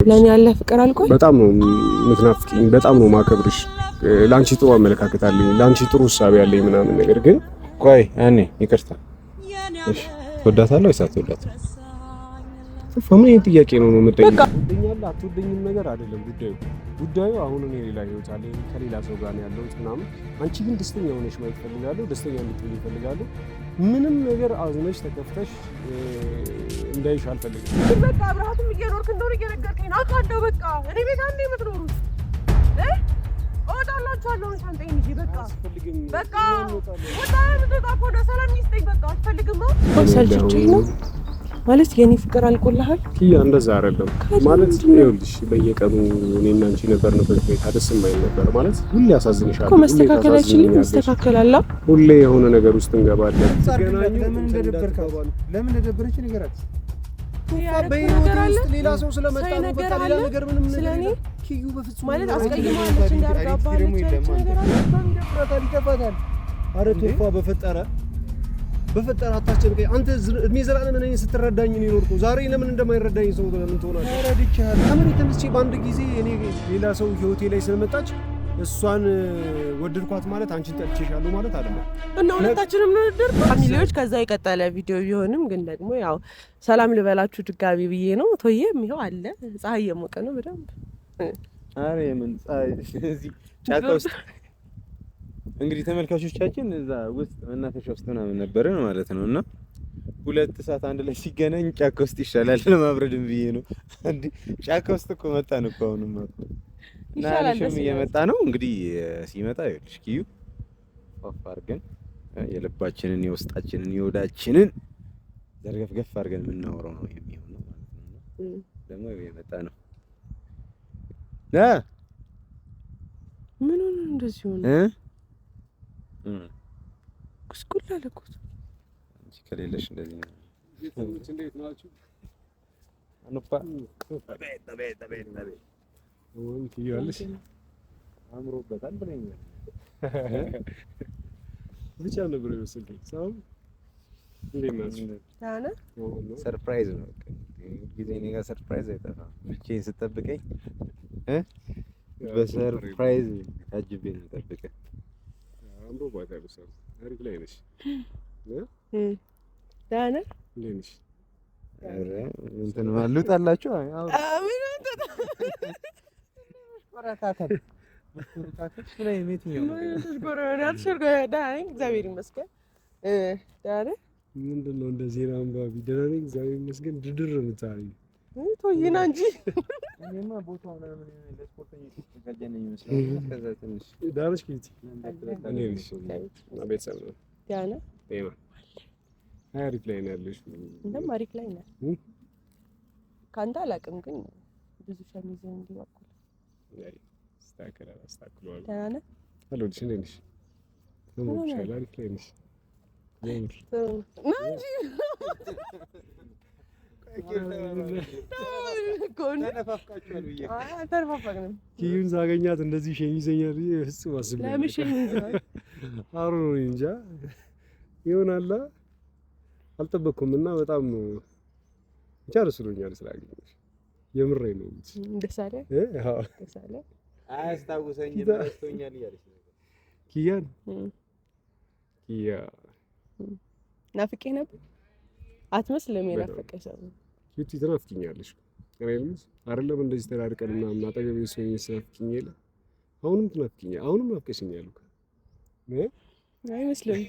ለኔ ያለ ፍቅር አልቆይ በጣም ነው የምትናፍቂኝ፣ በጣም ነው ማከብርሽ። ላንቺ ጥሩ አመለካከት አለኝ፣ ላንቺ ጥሩ ሐሳብ ያለኝ ምናምን ነገር ግን ቆይ እኔ ይቅርታ፣ እሺ ትወዳታለህ ወይስ አትወዳትም? ምን አይነት ጥያቄ ነው የምትጠይቀኝ? ትወደኛለህ አትወደኝም ነገር አይደለም ጉዳዩ አሁን እኔ ሌላ ህይወት አለኝ ከሌላ ሰው ጋር ነው ያለሁት ምናምን። አንቺ ግን ደስተኛ ሆነሽ ማየት ፈልጋለሁ፣ ደስተኛ እንድትሆኚ ፈልጋለሁ። ምንም ነገር አዝነሽ ተከፍተሽ እንዳይሽ አልፈልግም። በቃ አብረሃትም እየኖርክ እንደሆነ እየነገርከኝ ነው። አውቃለሁ። በቃ እኔ ቤት አንዴ የምትኖሩት እወጣላችኋለሁ። ሻንጣዬን ይዤ በቃ በቃ ወጣ ብትወጣ እኮ ነው ሰላም ይስጠኝ። በቃ አትፈልግም ነው ሰልችቼ ነው ማለት የኔ ፍቅር አልቆልሃል? ኪያ እንደዛ አይደለም ማለት ይኸውልሽ፣ በየቀኑ እኔና አንቺ ነበርንበት ሁኔታ ደስ የማይል ነበር ማለት ሁሌ ያሳዝንሻል እኮ መስተካከል አይችልም? ይስተካከላል። ሁሌ የሆነ ነገር ውስጥ እንገባለን። ለምን እንደደበረች ንገራት። በህይወት ሌላ ሰው ስለመጣ ነው በቃ ሌላ ነገር ምንም ስለኔ ኪዩ በፍጹም ማለት አስቀይማለች እንዳርጋባለች ነገር አለ ይከፋታል። ኧረ ቶፋ በፈጠረ አታስጨንቀኝ። አንተ እድሜ ዘላለም እኔን ስትረዳኝ ነው የኖርኩ። ዛሬ ለምን እንደማይረዳኝ ሰው ለምን ትሆናለህ? ተረድቻለሁ። ከምን ተመስጬ በአንድ ጊዜ እኔ ሌላ ሰው ህይወቴ ላይ ስለመጣች እሷን ወደድኳት ማለት አንቺን ጠልቼሻለሁ ማለት አይደለም። እና ሁለታችንም እንወደድ ፋሚሊዎች። ከዛ የቀጠለ ቪዲዮ ቢሆንም ግን ደግሞ ያው ሰላም ልበላችሁ ድጋሚ ብዬ ነው። ቶዬም ይኸው አለ። ፀሐይ የሞቀ ነው በደንብ። ኧረ የምን ፀሐይ እዚህ ጫካ ውስጥ እንግዲህ ተመልካቾቻችን እዛ ውስጥ መናፈሻ ውስጥ ምናምን ነበርን ማለት ነው። እና ሁለት ሰዓት አንድ ላይ ሲገናኝ ጫካ ውስጥ ይሻላል ለማብረድም ብዬ ነው። እንዴ ጫካ ውስጥ እኮ መጣን እኮ አሁንም እና አልሽም እየመጣ ነው እንግዲህ ሲመጣ ይኸውልሽ ኪዩ ፋፋ አድርገን የልባችንን የውስጣችንን የወዳችንን ዘርገፍገፍ አድርገን የምናወራው ነው የሚሆነው ማለት ነው። ደግሞ እየመጣ ነው ምን ሆነ እንደዚህ ሆነ ኩስኩል አለኩት። አንቺ ከሌለሽ እንደዚህ ነው። ቤተሰቦች እንዴት ናችሁ? አንፋ ቤት ወይ ትያለሽ አምሮበታል ብለኛል። ብቻ ነበር የወሰደኝ ሰው እንዴት ናችሁ? ታና ሰርፕራይዝ ነው ጊዜ እኔ ጋር ሰርፕራይዝ አይጠፋም። ብቻዬን ስጠብቀኝ በሰርፕራይዝ ታጅቤ ነው የምጠብቀኝ። አምሮ ባታሉ ሰው አሪፍ ላይ ነሽ ዳና እንዴት ነሽ? ኧረ እንትን ማሉጣላችሁ አሜን ወራታታል ስለይ ሜቲው ነው ተሽጎረናት ዳና እግዚአብሔር ይመስገን። ዳና ምንድነው እንደዚህ ነው አንባቢ ደህና ነኝ እግዚአብሔር ይመስገን። ድድር ምታሪ ቶይና እንጂ እኔማ ቦታው ምናምን ለስፖርተኞች ተጋጀነኝ ይመስላል። ከዛ ትንሽ ዳርሽ ኪቲ እኔ ነሽ ቤተሰብ ነው ዳና ጤና አሪፍ ላይ ነው ያለሽ። እንደም አሪፍ ላይ ነው ካንተ አላውቅም ግን ብዙ ሸሚዝ እንዲወቁ አስተካክለዋል። ዳና ሄሎ ልጅ እንዴት ነሽ? ተሞክሻል አሪፍ ላይ ነሽ እንጂ ኪዩን ሳገኛት እንደዚህ ሸሚዘኛል ፍጹም አስቤ ለምን ሸሚዘኛል አሩ ነው እንጃ ይሆናል አልጠበቅኩም። እና በጣም ነው ብቻ ደስ ብሎኛል ስላገኘሽ የምሬ ነው። እንደሳለ አዎ እንደሳለ አያስታውሰኝም ረስቶኛል እያለች ነበር ኪያ ናፍቄ ነበር አትመስልም። የናፈቀሽ ሰው ኪቲ ትናፍቂኛለሽ እኔስ አይደለም እንደዚህ ተራርቀን እና አጠገቤ ሰውኝ ስናፍቂኝ የለ አሁንም ትናፍቂኛለሽ። አሁንም ናፍቀሽኛል እኮ አይመስልም።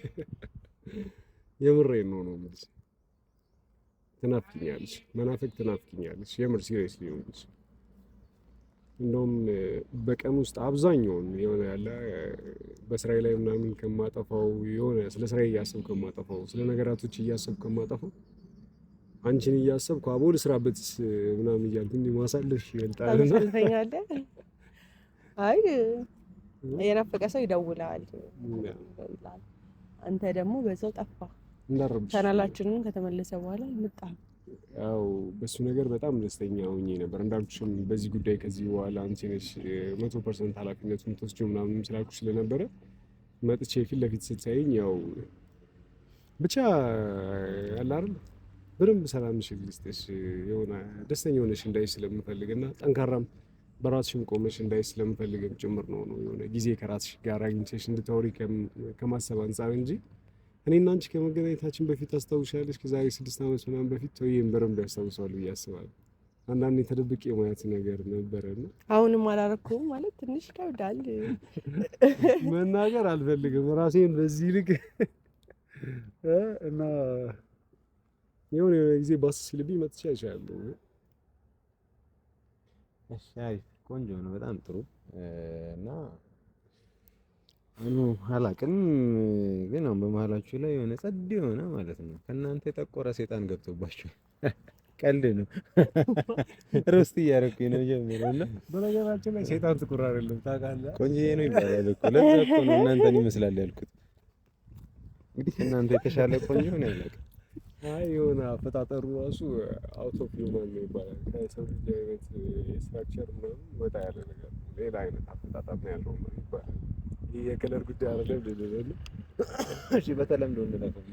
የምሬን ነው ማለት ትናፍቂኛለሽ። መናፈቅ ትናፍቂኛለሽ የምር ሲሪየስሊ ነው ማለት እንደውም በቀን ውስጥ አብዛኛውን የሆነ ያለ በስራዬ ላይ ምናምን ከማጠፋው የሆነ ስለ ስራዬ እያሰብኩ ከማጠፋው ስለ ነገራቶች እያሰብኩ ከማጠፋው አንቺን እያሰብኩ አቦል ስራበት ምናምን እያልኩ እንዲህ ማሳለፍ ይልጣልና ታሳልፈኛለህ። አይ የናፈቀ ሰው ይደውላል። አንተ ደግሞ በዛው ጠፋ እንዳረብሽ ቻናላችንን ከተመለሰ በኋላ መጣ። ያው በሱ ነገር በጣም ደስተኛ ሆኜ ነበር እንዳልኩሽም በዚህ ጉዳይ ከዚህ በኋላ አንቺ ነሽ 100% ኃላፊነቱን ተወስጂው ምናምን ስላልኩሽ ስለነበረ መጥቼ ፊት ለፊት ስትሳይኝ ያው ብቻ ያለ አይደል በደንብ ሰላምሽን ልስጥሽ የሆነ ደስተኛ ሆነሽ እንዳይሽ ስለምፈልግና ጠንካራም በራስሽም ቆመሽ እንዳይሽ ስለምፈልግም ጭምር ነው የሆነ ጊዜ ከራስሽ ጋር አግኝተሽ እንድታወሪ ከማሰብ አንፃር እንጂ እኔና አንቺ ከመገናኘታችን በፊት አስታውሻለሽ ከዛሬ 6 ዓመት ምናምን በፊት ተውዬም በደንብ ያስታውሳሉ ብዬ አስባለሁ። አንዳንዴ ተደብቄ የማያት ነገር ነበርና አሁንም አላረኩም ማለት ትንሽ ይከብዳል። መናገር አልፈልግም ራሴን በዚህ ልክ እና የሆነ ጊዜ ባስ ሲልብኝ መጥቻ ይችላል። እሺ አሪፍ ቆንጆ ነው በጣም ጥሩ እና አላቅም ግን አሁን በመሀላችሁ ላይ የሆነ ጸድ የሆነ ማለት ነው ከእናንተ የጠቆረ ሰይጣን ገብቶባችሁ ቀልድ ነው ሮስት እያደረኩኝ ነው ጀምሮና በነገራችን ላይ ሰይጣን ጥቁር አይደለም ታውቃለህ ቆንጆዬ ነው ይባላል እኮ ለዛ እኮ ነው እናንተን ይመስላል ያልኩት እንግዲህ እናንተ የተሻለ ቆንጆ ነው ያለቀ አይ የሆነ አፈጣጠሩ ራሱ አውት ኦፍ ሂውማን ነው ይባላል ከሰው ልጅ አይነት ስትራክቸር ምናምን ወጣ ያለ ነገር ሌላ አይነት አፈጣጠር ነው ያለው ነው ይባላል ይሄ የከለር ጉዳይ አይደለም እሺ በተለምዶ እንደነበር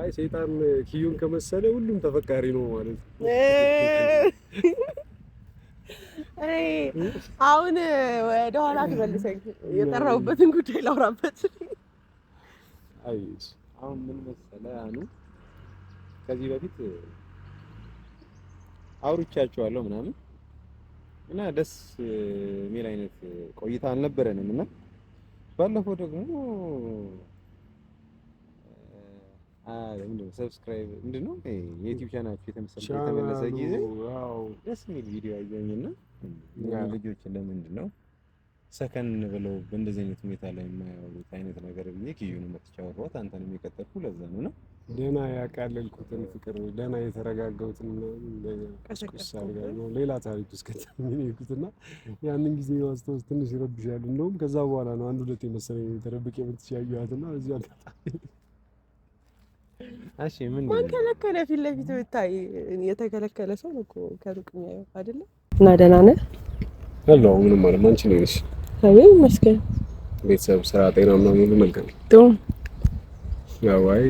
አይ ሰይጣን ኪዩን ከመሰለ ሁሉም ተፈቃሪ ነው ማለት ነው አሁን ወደ ኋላ ተመልሰኝ የጠራሁበትን ጉዳይ ላውራበት አይ አሁን ምን መሰለህ አኑ ከዚህ በፊት አውርቻቸዋለሁ ምናምን እና ደስ የሚል አይነት ቆይታ አልነበረንም እና ባለፈው ደግሞ ምንድነው ሰብስክራይብ ምንድነው የዩቲዩብ ቻናላችሁ የተመለሰ ጊዜ ደስ የሚል ቪዲዮ አየሁኝና ልጆች ለምንድነው ሰከን ብለው በእንደዚህ አይነት ሁኔታ ላይ የማያወሩት አይነት ነገር ብዬ ኪዩን መጥቻወራት አንተንም የቀጠልኩ ለዛ ነው ደህና ያቃለልኩትን ፍቅር ደህና የተረጋጋሁትን ቀስቀስ አድርጋለሁ ሌላ ታሪክ ውስጥ ከተኝኩትና ያንን ጊዜ ማስታወስ ትንሽ ይረብሻል። እንደውም ከዛ በኋላ ነው አንድ ሁለት የመሰለኝ ተደብቄ የምትሻዩአትና እዚህ አጋጣሚ እሺ ምን ከለከለ ፊት ለፊት ብታይ የተከለከለ ሰው ነው እኮ ከሩቅ የሚያየው አይደለ? እና ደህና ነህ? ሄሎ ምንም ማለት ማንቺ ነሽ? አይ መስከረም ቤተሰብ ስራ ጤና ምናምን ሁሉ መልካም ጥሩ ያው አይ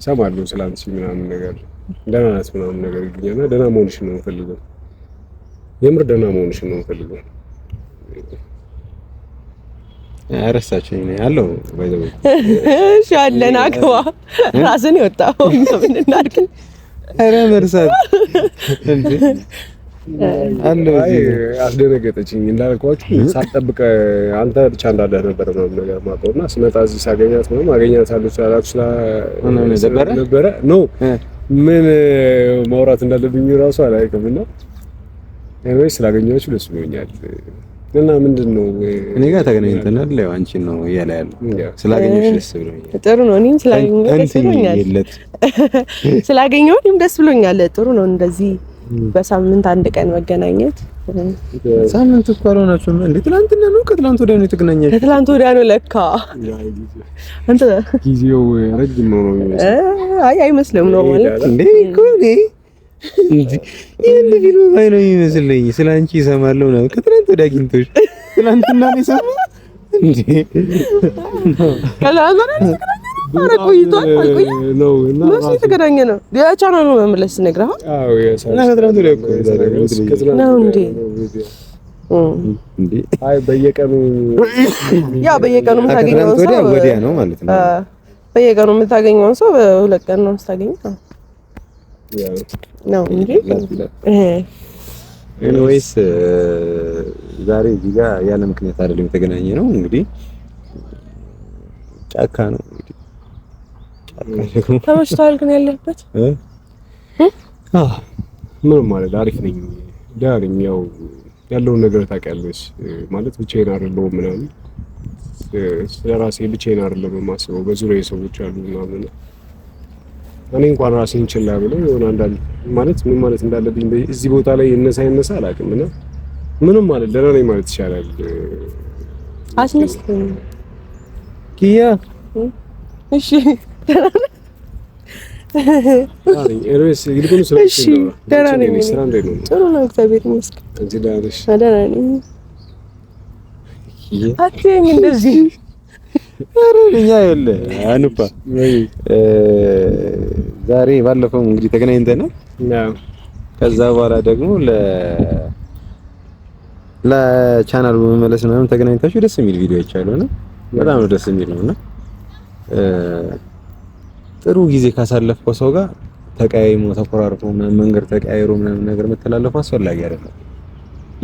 ሰማለሁ ስላንቺ ምናምን ነገር ደህና ናት ምናምን ነገር ይገኛልና ደህና መሆንሽን ነው የምፈልገው የምር ደህና መሆንሽን ነው የምፈልገው አረሳችኝ ነው ያለው ባይዘው እሺ አለና አግባ ራስን ይወጣው ምን እናድርግ አረ መርሳት እንዴ አይ አስደነገጠችኝ እንዳልኳችሁ ሳትጠብቅ አንተ ብቻ እንዳለህ ነበር ምናምን ነገር ማውቀውና ስመጣ እዚህ ሳገኛት ምናምን አገኛታለሁ ስላላችሁ ነበረ ነው ምን ማውራት እንዳለብኝ ራሱ አላውቅምና ኤኒዌይስ ስላገኘኋችሁ ደስ ብሎኛል እና ምንድነው እኔ ጋር ተገናኝተናል ያው አንቺን ነው እያለ ያለው ስላገኘሁሽ ደስ ብሎኛል ጥሩ ነው እኔም ስላገኘሁሽ ደስ ብሎኛል ስላገኘሁሽ ደስ ብሎኛል ጥሩ ነው እንደዚህ በሳምንት አንድ ቀን መገናኘት ሳምንት እኮ አልሆናችሁም እንዴ ትናንትና ነው ከትላንት ወዲያ ነው የተገናኘው ከትላንት ወዲያ ነው ለካ አንተ ጊዜው ረጅም ነው አይ አይመስልም ነው ማለት እንዴ እኮ እንዴ ይሄን ቪዲዮ ላይ ነው የሚመስለኝ ስላንቺ ይሰማለሁ ነው ከትላንት ወዲያ አግኝቶሽ ትላንትና ነው የሰማው እንዴ ከላዛ ነው አረ ቆይቷል አልቆየም ነው እና ነው የተገናኘ ነው የቻናሉ መመለስ ነግረህ አዎ የሳና ከትላንት ወዲያ እኮ ነው እንዴ አይ በየቀኑ ያ በየቀኑ የምታገኘው ሰው ወዲያ ነው ማለት ነው በየቀኑ የምታገኘው ሰው በሁለት ቀን ነው የምታገኘው ነው እንጂ ኤኒዌይስ ዛሬ እዚህ ጋር ያለ ምክንያት አይደለም የተገናኘ ነው እንግዲህ ጫካ ነው እንግዲህ ተመችቷል ግን ያለበት ምንም ማለት አሪፍ ነኝ ደህና ነኝ ያው ያለውን ነገር ታውቂያለሽ ማለት ብቻዬን አይደለሁም ምናምን ስለራሴ ብቻዬን አይደለም የማስበው በዙሪያዬ ሰዎች አሉ ምናምን እኔ እንኳን ራሴን ችላ ብለው የሆነ አንዳንድ ማለት ምን ማለት እንዳለብኝ እዚህ ቦታ ላይ ይነሳ አላውቅም እና ምንም ማለት ደህና ነኝ ማለት ይቻላል አስመስለኝ ኪያ እሺ ኤርዌስ ይልቁን ደህና ነኝ ስራ እንዴት ነው ጥሩ ነው እግዚአብሔር ይመስገን አንቺ ደህና ነሽ ደህና ነኝ አትይኝ እንደዚህ አረኛ አንባ ዛሬ ባለፈው እንግዲህ ተገናኝተናል ከዛ በኋላ ደግሞ ለቻናሉ በመመለስ ምናምን ተገናኝታችሁ ደስ የሚል ቪዲዮ አይቻለሁ እና በጣም ነው ደስ የሚል ነውና ጥሩ ጊዜ ካሳለፈው ሰው ጋር ተቀያይሞ ተቆራርጦ ምናምን መንገድ ተቀያይሮ ምናምን ነገር መተላለፉ አስፈላጊ አይደለም።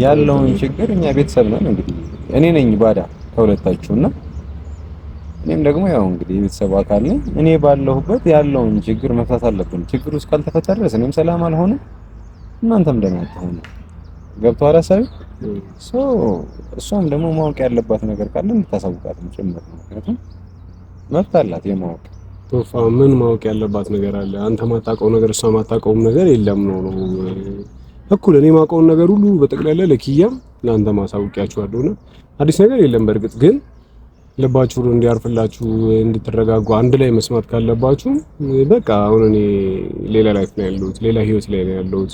ያለውን ችግር እኛ ቤተሰብ ነን እንግዲህ እኔ ነኝ ባዳ ከሁለታችሁና እኔም ደግሞ ያው እንግዲህ ቤተሰብ አካል ነኝ። እኔ ባለሁበት ያለውን ችግር መፍታት አለብን። ችግሩ እስካልተፈታ ድረስ እኔም ሰላም አልሆንም፣ እናንተም ደህና አትሆኑ። ገብቶሃል ሀሳቤ? እሷም ደግሞ ማወቅ ያለባት ነገር ካለ እንድታሳውቃትም ጭምር ነው። ምክንያቱም መብት አላት የማወቅ። ቶፋ ምን ማወቅ ያለባት ነገር አለ? አንተ ማታውቀው ነገር እሷ ማታውቀውም ነገር የለም ነው እኩል እኔ ማውቀውን ነገር ሁሉ በጠቅላላ ለኪያም ለአንተ ማሳውቂያችኋለሁና አዲስ ነገር የለም። በእርግጥ ግን ልባችሁ እንዲያርፍላችሁ እንድትረጋጉ አንድ ላይ መስማት ካለባችሁ በቃ አሁን እኔ ሌላ ላይፍ ላይ ያለሁት ሌላ ህይወት ላይ ነው ያለሁት።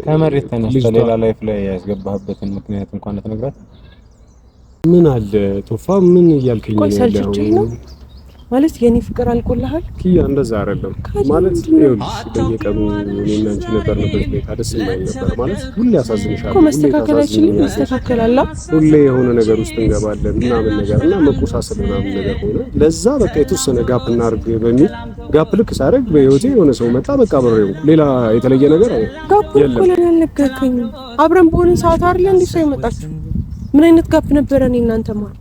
ከመሬት ተነስተ ሌላ ላይፍ ላይ ያስገባህበትን ምክንያት እንኳን ልትነግራት ምን አለ ቶፋ? ምን እያልከኝ ነው? ማለት የኔ ፍቅር አልቆልሃል? ኪያ እንደዛ አይደለም ማለት ይኸውልሽ፣ በየቀኑ እኔና አንቺ ነበርንበት ቤት ደስ የማይል ነበር ማለት ሁሌ ያሳዝንሻል እኮ መስተካከል አይችልም? ይስተካከላል። ሁሌ የሆነ ነገር ውስጥ እንገባለን ምናምን ነገር እና መቆሳሰል ምናምን ነገር ሆነ። ለዛ በቃ የተወሰነ ጋፕ እናድርግ በሚል ጋፕ ልክ ሳደርግ በህይወቴ የሆነ ሰው መጣ። በቃ ብሬው ሌላ የተለየ ነገር ጋፕ እኮ ለነገርከኝ አብረን በሆነ ሰዓት አይደል እንዴ ሰው የመጣችሁ? ምን አይነት ጋፕ ነበረ? እኔ እናንተ ማለት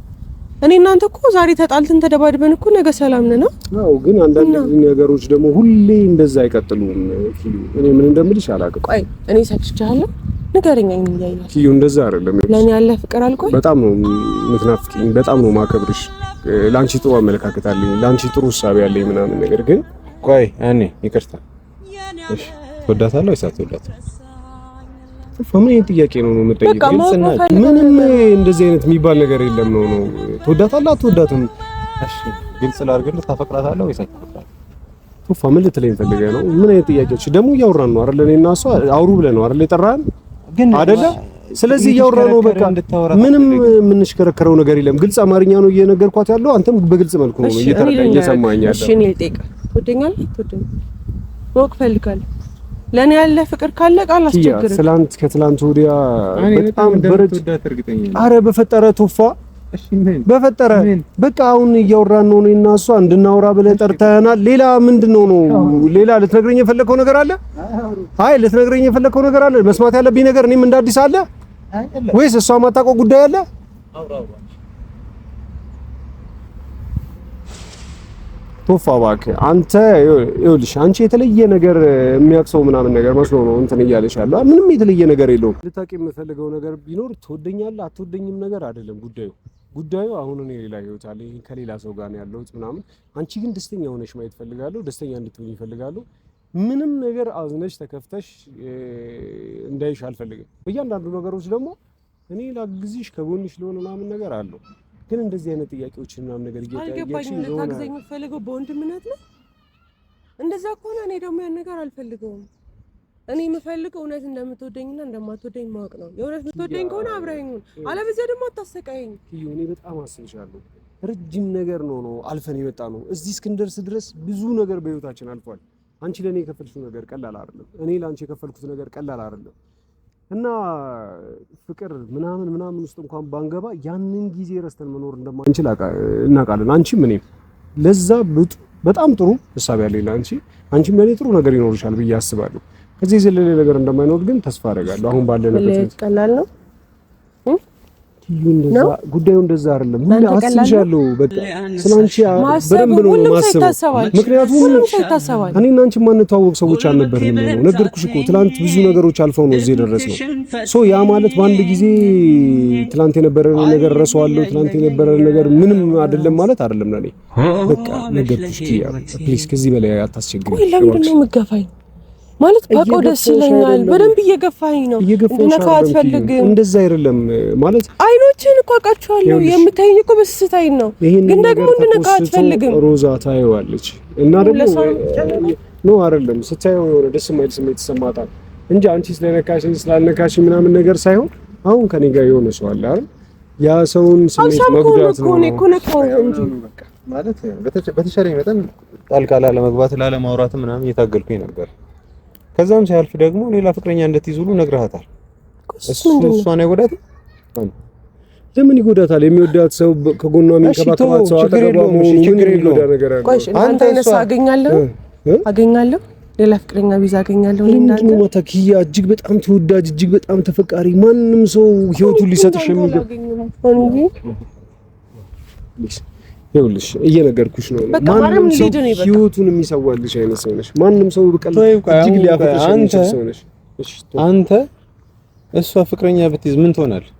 እኔ እናንተ እኮ ዛሬ ተጣልተን ተደባድበን እኮ ነገ ሰላም ነን። አዎ፣ ግን አንዳንድ ነገሮች ደግሞ ሁሌ እንደዛ አይቀጥሉም። እኔ ምን እንደምልሽ አላውቅም። ቆይ እኔ ሰጥቻለሁ፣ ንገረኝ። እንያያለን። ኪዩ እንደዛ አይደለም። ለኔ ያለ ፍቅር አልቆይ። በጣም ነው የምትናፍቂኝ፣ በጣም ነው ማከብርሽ። ላንቺ ጥሩ አመለካከት አለኝ፣ ላንቺ ጥሩ ሐሳብ ያለኝ ምናምን ነገር ግን ቆይ እኔ ይቅርታ፣ እሺ ትወዳታለህ ወይስ አትወዳትም? ምን አይነት ጥያቄ ነው የምትጠይቀው? ምንም እንደዚህ አይነት የሚባል ነገር የለም። ነው ትወዳታለህ አትወዳትም? እሺ ግልጽ ላድርግልህ፣ ታፈቅራታለህ ወይስ አትፈቅራትም? ቶፋ ምን ልትለኝ ፈልገህ ነው? ምን አይነት ጥያቄዎች ደግሞ እያወራን ነው አይደል? እኔና እሷ አውሩ ብለህ ነው አይደል የጠራን አይደለ? ስለዚህ እያወራን ነው። በቃ ምንም የምንሽከረከረው ነገር የለም። ግልጽ አማርኛ ነው እየነገርኳት ያለው። አንተም በግልጽ መልኩ ነው እየሰማኝ ያለው። እሺ እኔ ልጠይቅህ፣ ትወደኛለህ አትወደኝም? ማወቅ ፈልጋለሁ። ለኔ ያለ ፍቅር ካለ ቃል አስቸግረኝ። ትላንት ከትላንት ወዲያ በጣም በረድ። አረ በፈጠረ ቶፋ፣ እሺ በፈጠረ በቃ አሁን እያወራን ነው እኔና እሷ እንድናወራ ብለህ ጠርተህናል። ሌላ ምንድነው ነው? ሌላ ልትነግረኝ የፈለከው ነገር አለ? አይ ልትነግረኝ የፈለከው ነገር አለ? መስማት ያለብኝ ነገር እኔም እንደ አዲስ አለ ወይስ እሷ ማታውቀው ጉዳይ አለ? ቶፋ እባክህ አንተ ይኸውልሽ፣ አንቺ የተለየ ነገር የሚያቅሰው ምናምን ነገር መስሎ ነው እንትን እያለሽ ያለው። ምንም የተለየ ነገር የለውም። ልታውቂ የምፈልገው ነገር ቢኖር ትወደኛለህ አትወደኝም ነገር አይደለም ጉዳዩ አሁን እኔ ሌላ ህይወት አለኝ ከሌላ ሰው ጋር ነው ያለሁት ምናምን። አንቺ ግን ደስተኛ ሆነሽ ማየት ፈልጋለሁ፣ ደስተኛ እንድትሆኚ ፈልጋለሁ። ምንም ነገር አዝነሽ ተከፍተሽ እንዳይሽ አልፈልግም። በእያንዳንዱ ነገሮች ደግሞ እኔ ላግዝሽ ከጎንሽ ለሆነ ምናምን ነገር አለው። ግን እንደዚህ አይነት ጥያቄዎች ምናምን ነገር እየጠየቅሽ ነው። ታግዘኝ የምፈልገው በወንድምነት ነው። እንደዛ ከሆነ እኔ ደግሞ ያን ነገር አልፈልገውም። እኔ የምፈልገው እውነት እንደምትወደኝና እንደማትወደኝ ማወቅ ነው። የእውነት የምትወደኝ ከሆነ አብረኸኝ ሁን፣ አለበለዚያ ደግሞ አታሰቃየኝ። እኔ በጣም አስብሻለሁ። ረጅም ነገር ነው አልፈን የመጣ ነው። እዚህ እስክንደርስ ድረስ ብዙ ነገር በህይወታችን አልፏል። አንቺ ለኔ የከፈልሽው ነገር ቀላል አይደለም። እኔ ለአንቺ የከፈልኩት ነገር ቀላል አይደለም። እና ፍቅር ምናምን ውስጥ እንኳን ባንገባ ያንን ጊዜ ረስተን መኖር እንደማንችል እናውቃለን። አንቺም እኔም ለዛ በጣም ጥሩ ሐሳብ ያለኝ አንቺም ለኔ ጥሩ ነገር ይኖርሻል ብዬ አስባለሁ። ከዚህ የዘለለ ነገር እንደማይኖር ግን ተስፋ አደርጋለሁ። አሁን ባለንበት ቀላል ነው ጉዳዩ እንደዛ አይደለም። ሁሉ አስብሻለሁ። በቃ ስላንቺ በደንብ ነው ማሰብ። ምክንያቱም እኔ እና አንቺ ማንተዋወቅ ሰዎች አልነበርንም ነው ነገርኩሽ እኮ። ትላንት ብዙ ነገሮች አልፈው ነው እዚህ የደረስነው። ያ ማለት በአንድ ጊዜ ትላንት የነበረን ነገር ረሳዋለሁ፣ ትላንት የነበረን ነገር ምንም አይደለም ማለት አይደለም ለኔ። በቃ ነገርኩሽ ኪያ፣ ፕሊዝ ከዚህ በላይ አታስቸግሪኝ። ቆይ ለምንድን ነው የምትገፋኝ? ማለት በቃ ደስ ይለኛል። በደንብ እየገፋኝ ነው። እንድነካው አትፈልግም። እንደዛ አይደለም ማለት አይኖችን እኮ አውቃቸዋለሁ። የምታይኝ እኮ በስስታይን ነው፣ ግን ደግሞ እንድነካው አትፈልግም። ሮዛ ታየዋለች እና ደግሞ ነው አይደለም ስታየው የሆነ ደስ የማይል ስሜት ይሰማታል እንጂ አንቺ ስለነካሽኝ ስላልነካሽኝ ምናምን ነገር ሳይሆን አሁን ከኔ ጋር የሆነ ሰው አለ አይደል? ያ ሰውን ስሜት መጉዳት ነው እኮ ነካው እንጂ ማለት በተቻለኝ መጠን ጣልቃ ላለመግባት ላለማውራት ምናምን እየታገልኩኝ ነበር። ከዛም ሲያልፍ ደግሞ ሌላ ፍቅረኛ እንድትይዝ ሁሉ ነግረሃታል። እሷን አይጎዳትም? ለምን ይጎዳታል? የሚወዳት ሰው ከጎኗ የሚንከባከባት ሰው አጠገቧ መሆኑ ችግር የለውም ነገር ያለው። ቆይ አንተ አይነሳ አገኛለሁ ሌላ ፍቅረኛ ቢዛ አገኛለሁ እንዳንተ ነው። ተኪያ እጅግ በጣም ተወዳጅ፣ እጅግ በጣም ተፈቃሪ፣ ማንንም ሰው ህይወቱን ሊሰጥሽ የሚገባ ይኸውልሽ፣ እየነገርኩሽ ነው። ማንንም ሰው ህይወቱን የሚሰዋልሽ አይነት ሰው ነሽ። ማንም ሰው በቀል እጅግ ሊያፈቅርሽ የሚችል ሰው ነሽ። አንተ እሷ ፍቅረኛ ብትይዝ ምን ትሆናለህ?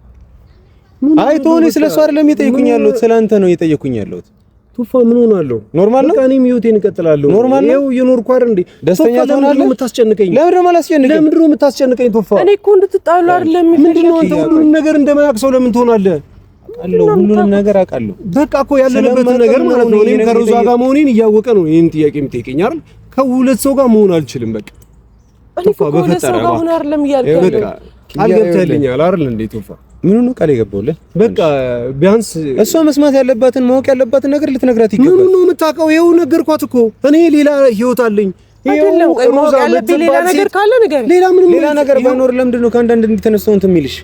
አይቶኔ ስለሷ አይደለም እየጠየኩኝ ያለሁት ስላንተ ነው እየጠየኩኝ ያለሁት። ቱፋ ምን ሆናለሁ? ኖርማል ነው። እኔም ህይወቴን እቀጥላለሁ። ኖርማል ነው። እየኖርኩ አይደል እንዴ? ደስተኛ ትሆናለህ? የምታስጨንቀኝ ለምንድን ነው የምታስጨንቀኝ? ቱፋ እኔ እኮ እንድትጣሉ አይደለም። ምንድነው አንተ ሁሉንም ነገር እንደማያውቅ ሰው ለምን ትሆናለህ? ሁሉንም ነገር አውቃለሁ። በቃ እኮ ያለንበትን ነገር ማለት ነው። እኔም ከሮዛ ጋር መሆኔን እያወቀ ነው ይሄን ጥያቄ የምጠይቀኝ አይደል? ከሁለት ሰው ጋር መሆን አልችልም። በቃ ቱፋ በፈጠረ ጋር ሆነ አይደለም እያልከኝ በቃ አልገብተልኛል አይደል እንዴ? ቱፋ ምን ነው ቃል የገባውልህ? በቃ ቢያንስ እሷ መስማት ያለባትን ማወቅ ያለባትን ነገር ልትነግራት ይገባል። ምን ነው የምታውቀው? ይኸው ነገርኳት እኮ እኔ ሌላ ህይወት አለኝ። አይደለም ቆይ ማወቅ ያለብኝ ሌላ ነገር ካለ ነገር ሌላ ነገር ባይኖር ለምንድን ነው ከአንዳንድ እንዲተነስተው እንትን የሚልሽ?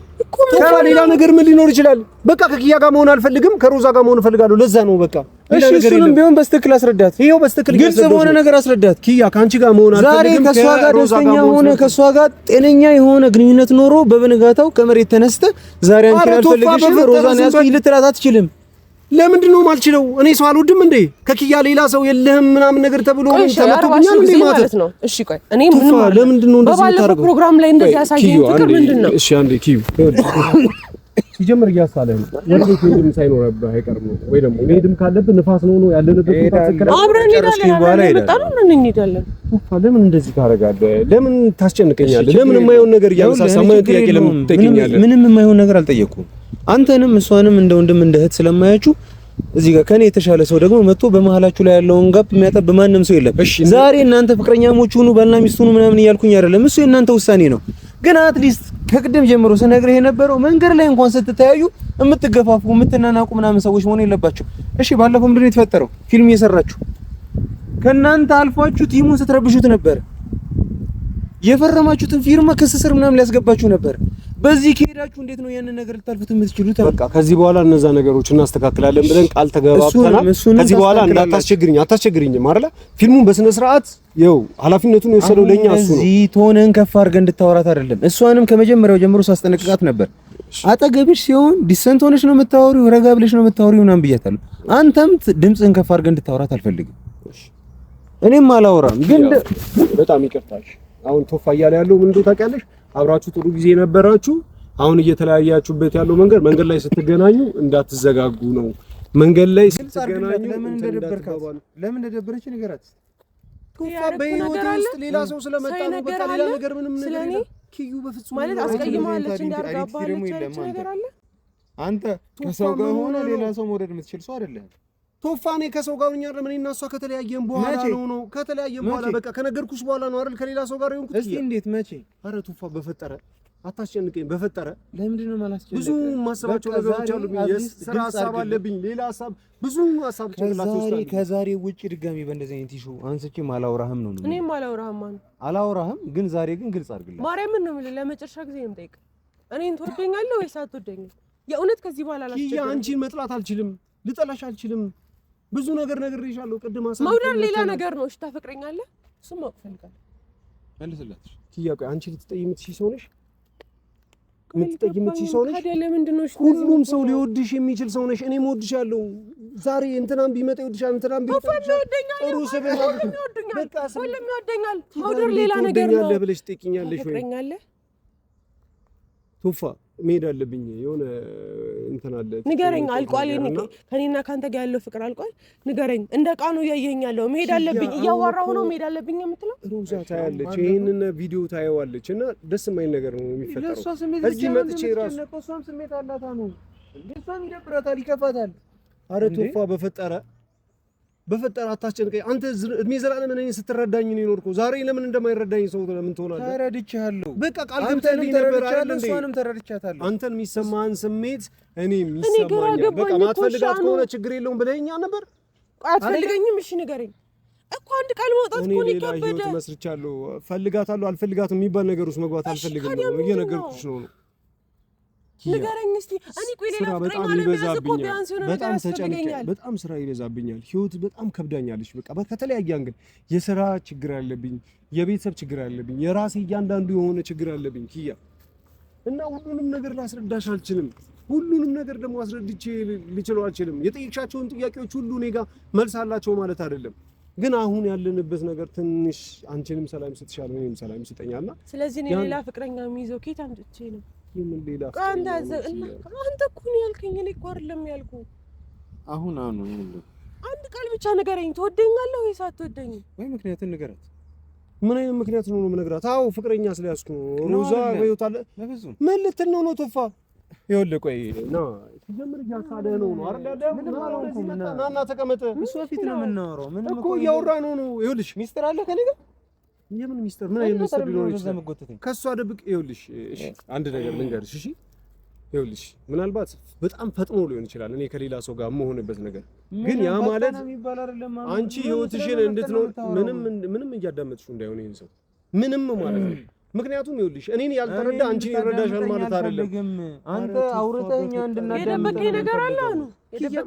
ሌላ ነገር ምን ሊኖር ይችላል? በቃ ከኪያ ጋር መሆን አልፈልግም፣ ከሮዛ ጋር መሆን እፈልጋለሁ። ለዛ ነው በቃ። እሺ እሱንም ቢሆን በስትክክል አስረዳት። ይሄው በስትክክል ግልጽ በሆነ ነገር አስረዳት። ኪያ ካንቺ ጋር መሆን አልፈልግም። ዛሬ ከሷ ጋር ደስተኛ ሆነ ከሷ ጋር ጤነኛ የሆነ ግንኙነት ኖሮ በበነጋታው ከመሬት ተነስተ ዛሬ አንቺን አልፈልግሽም ሮዛን ያስኩኝ ልትላት አትችልም። ለምንድን ነው የማልችለው? እኔ ሰው አልወድም እንዴ? ከኪያ ሌላ ሰው የለህም ምናምን ነገር ተብሎ ተመቶብኛል እንዴ ማለት ነው? እሺ ቆይ እኔ ምንም ለምንድን ነው እንደዚህ የምታደርገው? ፕሮግራም ላይ እንደዚህ ያሳየኝ ፍቅር ምንድን ነው? እሺ አንዴ ኪዩ ሲጀምር እያሳለህ ነው። ወደ ቤት ሄድም ሳይኖርብህ አይቀርም ወይ ደግሞ ሄድም ካለብህ ንፋስ ነው ያለንበት ቦታ ተከራ አብረን እንሄዳለን። ለምን እንደዚህ ታደርጋለህ? ለምን ታስጨንቀኛለህ? ለምን የማይሆን ነገር እያነሳሳ የማይሆን ጥያቄ ለምን ትጠይቀኛለህ? ምንም የማይሆን ነገር አልጠየኩም። አንተንም እሷንም እንደ ወንድም እንደ እህት ስለማያችሁ እዚህ ጋር ከኔ የተሻለ ሰው ደግሞ መጥቶ በመሃላችሁ ላይ ያለውን ጋፕ የሚያጠብ ማንም ሰው የለም። ዛሬ እናንተ ፍቅረኛሞች ሁኑ ባልና ሚስት ሁኑ ምናምን እያልኩኝ አይደለም። እሱ የእናንተ ውሳኔ ነው። ግን አትሊስት ከቅድም ጀምሮ ስነግርህ የነበረው መንገድ ላይ እንኳን ስትተያዩ የምትገፋፉ የምትናናቁ ምናምን ሰዎች መሆን የለባቸው። እሺ ባለፈው ምንድን ነው የተፈጠረው? ፊልም እየሰራችሁ ከእናንተ አልፏችሁ ቲሙን ስትረብሹት ነበር። የፈረማችሁትን ፊርማ ክስ ስር ምናምን ሊያስገባችሁ ነበር። በዚህ ከሄዳችሁ እንዴት ነው ያንን ነገር ልታልፉት የምትችሉት? በቃ ከዚህ በኋላ እነዛ ነገሮች እናስተካክላለን ብለን ቃል ተገባብተናል። ከዚህ በኋላ አታስቸግሪኝም አይደለ? ፊልሙን በስነ ስርዓት ይኸው ኃላፊነቱን የወሰደው ለኛ እሱ ነው። እዚህ ቶንን ከፍ አድርገህ እንድታወራት አይደለም። እሷንም ከመጀመሪያው ጀምሮ ሳስጠነቅቃት ነበር። አጠገብሽ ሲሆን ዲሰንት ሆነሽ ነው የምታወሪው፣ ረጋ ብለሽ ነው የምታወሪው ምናምን ብያታለሁ። አንተም ድምፅህን ከፍ አድርገህ እንድታወራት አልፈልግም። እኔም አላወራም። ግን በጣም ይቅርታሽ። አሁን ቶፋ እያለ ያለው ምን እንደው ታውቂያለሽ? አብራችሁ ጥሩ ጊዜ ነበራችሁ። አሁን እየተለያያችሁበት ያለው መንገድ ላይ ስትገናኙ እንዳትዘጋጉ ነው። መንገድ ላይ ስትገናኙ ለምን እንደደበረች ንገራት። ቶፋ በህይወት ውስጥ ሌላ ሰው ስለመጣ ነው። በቃ ሌላ ነገር ምንም ነገር ኪዩ በፍጹም ማለት አስቀይማለች እንዳርጋባለች ነገር አለ። አንተ ከሰው ጋር ሆነ ሌላ ሰው መውደድ የምትችል ሰው አይደለም። ቶፋ እኔ ከሰው ጋር ሆኛል። ምን እና እሷ ከተለያየን በኋላ ነው ከተለያየን በኋላ በቃ ከነገርኩሽ በኋላ ነው አይደል ከሌላ ሰው ጋር የሆንኩት። እስቲ እንዴት መቼ? አረ ቶፋ በፈጠረ አታስጨንቀኝ። በፈጠረ ለምንድን ነው ማላስጨንቀኝ? ብዙ ማሰባቸው ነገሮች አሉኝ። ስራ ሀሳብ አለብኝ፣ ሌላ ሀሳብ፣ ብዙ ሀሳብ ጭንቅላቴ ውስጥ አለ። ከዛሬ ውጪ ድጋሚ በእንደዚህ አይነት ኢሹ አንስቼም አላወራህም ነው። እኔም አላወራህም ማለት አላወራህም፣ ግን ዛሬ ግን ግልጽ አድርግልኝ። ማርያምን ነው የምልህ። ለመጨረሻ ጊዜ ነው የምጠይቅህ። እኔን ትወደኛለህ ወይስ አትወደኝም? የእውነት ከዚህ በኋላ ኪያ አንቺን መጥላት አልችልም፣ ልጠላሽ አልችልም። ብዙ ነገር ነግሬሻለሁ። ቅድም አሳብ መውደድ ሌላ ነገር ነው። እሺ ታፈቅረኛለህ? እሱም ማወቅ እፈልጋለሁ። መልስላት ኪያ። ቆይ አንቺ ልትጠይቅ የምትችይ ሰው ነሽ? የምትጠይቅ የምትችይ ሰው ነሽ? ታዲያ ለምንድን ነው? ሁሉም ሰው ሊወድሽ የሚችል ሰው ነሽ። እኔም እወድሻለሁ። ዛሬ እንትናም ቢመጣ ይወድሻል፣ እንትናም ቢመጣ ጥሩ ሰበብ በቃ ሁሉም ይወደኛል። መውደድ ሌላ ነገር ነው ብለሽ ትጠይቂኛለሽ ወይ? ታፈቅረኛለህ? ቶፋ መሄድ አለብኝ። የሆነ እንትን አለ። ንገረኝ። አልቋል። ከኔና ካንተ ጋር ያለው ፍቅር አልቋል። ንገረኝ። እንደ ዕቃ ነው እያየኸኝ ያለው። መሄድ አለብኝ። እያወራሁ ነው መሄድ አለብኝ የምትለው ሮዛ ታያለች፣ ይሄንን ቪዲዮ ታየዋለች እና ደስ የማይል ነገር ነው የሚፈጠረው። እዚህ መጥቼ ራሱ እሷም ስሜት አላታ ነው። እሷም ይደብራታል፣ ይከፋታል። አረ ቶፋ በፈጠረ አታስጨንቀኝ። አንተ እድሜ ዘላለም እኔን ስትረዳኝ ነው የኖርከው። ዛሬ ለምን እንደማይረዳኝ ሰው ለምን ትሆናለህ? ተረድቻለሁ። በቃ ቃል ገብተህልኝ ነበር አይደል እንዴ? እሷንም ተረድቻታለሁ። አንተን የሚሰማህን ስሜት እኔም ይሰማኛል። በቃ ማትፈልጋት ከሆነ ችግር የለውም ብለኸኝ ነበር። አትፈልገኝም? እሺ ንገረኝ። እኮ አንድ ቃል ማውጣት እኮ ነው ይከበደ። እኔ ሌላ መስርቻለሁ። ፈልጋታለሁ አልፈልጋትም የሚባል ነገር ውስጥ መግባት አልፈልግም ነው እየነገርኩሽ ነው። ንገረኝ እስቲ። እኔ ቆይ ሌላ ፍቅረኛ ለመያዝ እኮ ቢያንስ የሆነ ነገር ያስፈልገኛል። በጣም ስራ ይበዛብኛል። ህይወት በጣም ከብዳኛለች። በቃ ከተለያየ አንግል የስራ ችግር አለብኝ፣ የቤተሰብ ችግር አለብኝ፣ የራሴ እያንዳንዱ የሆነ ችግር አለብኝ ኪያ እና ሁሉንም ነገር ላስረዳሽ አልችልም። ሁሉንም ነገር ደግሞ አስረድቼ ልችለው አልችልም። የጠየቅሻቸውን ጥያቄዎች ሁሉ እኔ ጋር መልስ አላቸው ማለት አይደለም። ግን አሁን ያለንበት ነገር ትንሽ አንቺንም ሰላም ስትሻል እኔም ሰላም ይሰጠኛልና ስለዚህ እኔ ሌላ ፍቅረኛ የሚይዘው ኬት አምጥቼ ነው? ምን ሌላ አንተ እኮ ነው ያልከኝ። እኔ እኮ አይደለም ያልኩ። አሁን አንድ ቃል ብቻ ንገረኝ። ትወደኛለህ ወይስ አትወደኝም? ወይ ምክንያቱም ንገራት። ምን አይነት ምክንያት ነው የምነግራት? አዎ ፍቅረኛ ስለያዝኩ ነው። ሮዛ በህይወት አለ። ምን ልትል ነው ቶፋ? ይኸውልህ ቆይ ነው ሲጀምር እያሳደህ ነው አይደል? ናና ተቀመጥ። እሱ ፊት ነው የምናወራው። ምን እኮ እያወራን ነው። ይኸውልሽ ሚስጥር አለ ከኔ ጋር። የምን ሚስጥር? ምን አይነት ሚስጥር ሊኖር ይችላል? ከእሷ ደብቅ። ይኸውልሽ እሺ አንድ ነገር ልንገርሽ እሺ። ይኸውልሽ ምናልባት በጣም ፈጥኖ ሊሆን ይችላል እኔ ከሌላ ሰው ጋር የምሆንበት ነገር፣ ግን ያ ማለት አንቺ ህይወትሽን እንድትኖር ምንም እያዳመጥሽው እንዳይሆን ይሄን ሰው ምንም ማለት ነው። ምክንያቱም ይኸውልሽ እኔን ያልተረዳ አንቺ ይረዳሻል ማለት አይደለም። አንተ አውርተኛ እንድናዳምጥ ነገር አለ አሁን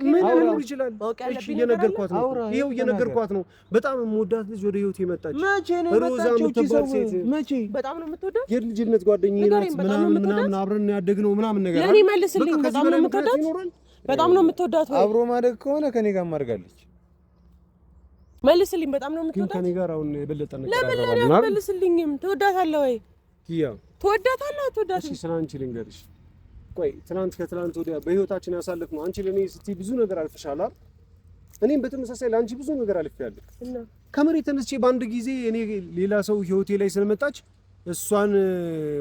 ምን ሊኖር ይችላል? እሺ እየነገርኳት ነው። ይኸው እየነገርኳት ነው። በጣም የምወዳት ልጅ ወደ ህይወቴ መጣች። ሮዛ የምትባል ሴት መቼ በጣም ነው የምትወዳት? የልጅነት ጓደኛዬ ናት። ምናምን አብረን ያደግነው ምናምን ነገር ለኔ መልስልኝ። በጣም ነው የምትወዳት? በጣም ነው የምትወዳት ወይ? አብሮ ማደግ ከሆነ ከኔ ጋር ማድርጋለች። መልስልኝ። በጣም ነው የምትወዳት? ከኔ ጋር አሁን የበለጠ ነገር ለምን መልስልኝም? ትወዳታለህ ወይ? ኪያ ትወዳታለህ አትወዳትም? እሺ ስለ አንቺ ልንገርሽ። ቆይ ከትናንት ወዲያ በህይወታችን ያሳለፍነው አንቺ ለኔ ስትይ ብዙ ነገር አልፈሻል አይደል? እኔም በተመሳሳይ ለአንቺ ብዙ ነገር አልፌያለሁ። እና ከመሬት ተነስቼ በአንድ ጊዜ እኔ ሌላ ሰው ህይወቴ ላይ ስለመጣች እሷን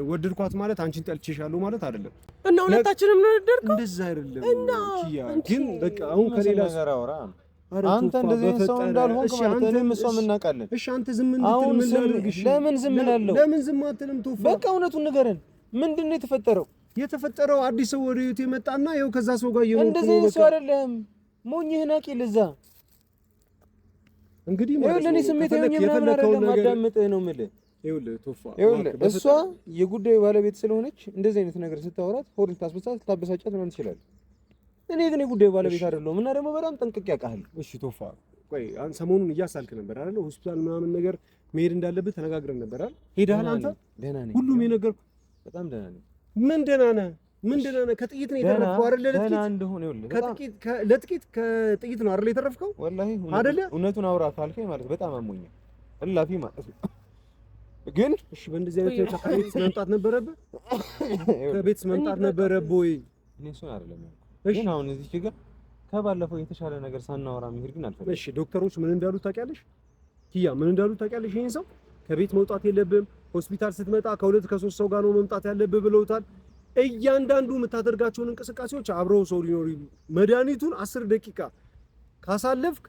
ወደድኳት ማለት አንቺን ጠልቼሻለሁ ማለት አይደለም። እና ሁለታችንም ነው ወደድከው? እንደዛ አይደለም ኪያ። ግን በቃ አሁን ከሌላ ነገር አውራ አንተ እንደዚህ ሰው እንዳልሆንክ ማለት እኔም እሷም እናውቃለን። እሺ አንተ ዝም እንድትል ምን ላድርግሽ? ለምን ዝም እላለሁ? ለምን ዝም አትልም? ቶፋ በቃ እውነቱን ንገረን። ምንድነው የተፈጠረው? የተፈጠረው አዲስ ሰው ወደ ህይወቴ መጣና ይኸው ከዛ ሰው ጋር እየኖርኩ ነው። እንደዚህ ሰው አይደለም። ሞኝህን አቂ ለዛ እንግዲህ ማለት ነው። ስሜት የፈለከው ነገር አዳምጥህ ነው የምልህ። ይኸውልህ ቶፋ እሷ የጉዳዩ ባለቤት ስለሆነች እንደዚህ አይነት ነገር ስታወራት ሆድ ልታበሳጫት ምናምን ትችላለህ። እኔ ግን የጉዳዩ ባለቤት አይደለሁም እና ደግሞ በጣም ጠንቅቄ አውቃለሁ። እሺ ቶፋ ቆይ አንተ ሰሞኑን እያሳልክ ነበር አይደል? ሆስፒታል ምናምን ነገር መሄድ እንዳለብህ ተነጋግረን ነበር አይደል? ሄደሃል አንተ? ደህና ነኝ። ሁሉም የነገርኩህ በጣም ደህና ነኝ። ምን ደህና ነህ? ምን ደህና ነህ? ከጥይት ነው የተረፍከው አይደል? ለጥቂት ከጥይት ነው አይደል የተረፍከው? ወላሂ እውነቱን አውራ ካልከኝ ማለት በጣም አሞኛል። እላፊ ማለት ነው። ግን እሺ በእንደዚህ አይነት ሁኔታ ከቤት መምጣት ነበረብህ? ከቤት መምጣት ነበረብህ ወይ? እኔ እሱን አይደለም ግን አሁን እዚህ ጋር ከባለፈው የተሻለ ነገር ሳናወራ መሄድ ግን አልፈልግም። እሺ ዶክተሮች ምን እንዳሉ ታውቂያለሽ? ኪያ ምን እንዳሉ ታውቂያለሽ? ይሄን ሰው ከቤት መውጣት የለብህም፣ ሆስፒታል ስትመጣ ከሁለት ከሶስት ሰው ጋር ነው መምጣት ያለብህ ብለውታል። እያንዳንዱ የምታደርጋቸውን እንቅስቃሴዎች አብረው ሰው ሊኖር መድኃኒቱን 10 ደቂቃ ካሳለፍክ